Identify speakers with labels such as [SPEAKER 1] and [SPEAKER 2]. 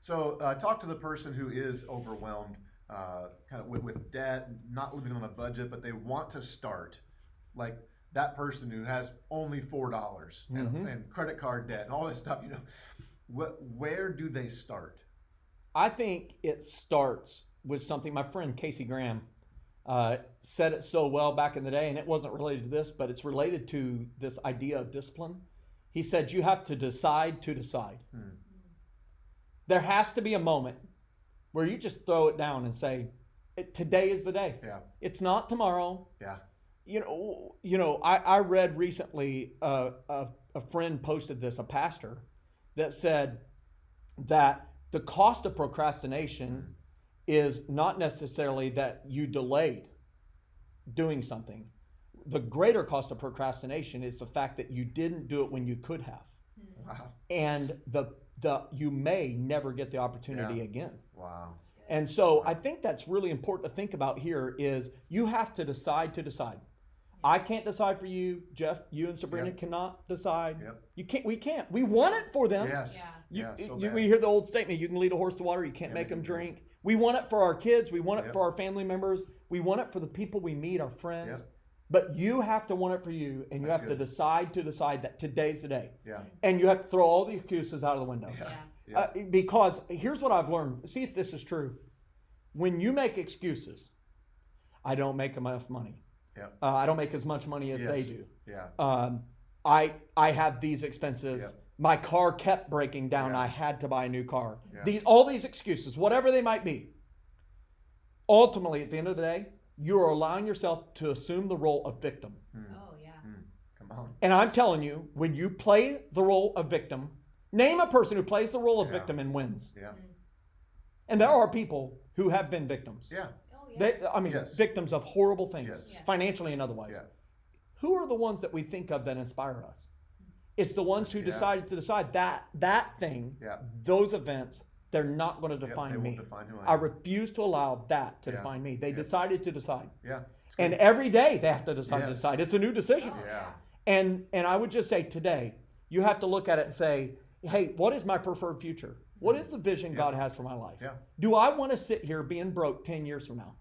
[SPEAKER 1] So talk to the person who is overwhelmed, kind of with debt, not living on a budget, but they want to start. Like that person who has only $4 and credit card debt and all this stuff. Where do they start?
[SPEAKER 2] I think it starts with something. My friend Casey Graham said it so well back in the day, and it wasn't related to this, but it's related to this idea of discipline. He said you have to decide to decide. There has to be a moment where you just throw it down and say, today is the day.
[SPEAKER 1] Yeah.
[SPEAKER 2] It's not tomorrow.
[SPEAKER 1] Yeah.
[SPEAKER 2] I read recently a friend posted this, a pastor, that said that the cost of procrastination is not necessarily that you delayed doing something. The greater cost of procrastination is the fact that you didn't do it when you could have.
[SPEAKER 1] Wow.
[SPEAKER 2] And you may never get the opportunity again.
[SPEAKER 1] Wow.
[SPEAKER 2] And so I think that's really important to think about here is you have to decide to decide. I can't decide for you, Jeff. You and Sabrina cannot decide. You can't. We can't. We want it for them.
[SPEAKER 1] Yes.
[SPEAKER 2] We hear the old statement: you can lead a horse to water, you can't make them drink. We want it for our kids. We want it for our family members. We want it for the people we meet, our friends. But you have to want it for you, and you have to decide that today's the day.
[SPEAKER 1] Yeah.
[SPEAKER 2] And you have to throw all the excuses out of the window. Because here's what I've learned. See if this is true. When you make excuses, I don't make enough money. I don't make as much money as they do. I have these expenses. My car kept breaking down. I had to buy a new car. All these excuses, whatever they might be. Ultimately, at the end of the day, you are allowing yourself to assume the role of victim.
[SPEAKER 1] Come on.
[SPEAKER 2] And I'm telling you, when you play the role of victim, name a person who plays the role of victim and wins. And there are people who have been victims. Victims of horrible things, financially and otherwise. Who are the ones that we think of that inspire us? It's the ones who decided to decide that thing, those events, they're not going to define me.
[SPEAKER 1] Define who
[SPEAKER 2] I refuse to allow that to define me. They decided to decide.
[SPEAKER 1] And
[SPEAKER 2] every day they have to decide to decide. It's a new decision. And I would just say today, you have to look at it and say, hey, what is my preferred future? What is the vision God has for my life? Do I want to sit here being broke 10 years from now?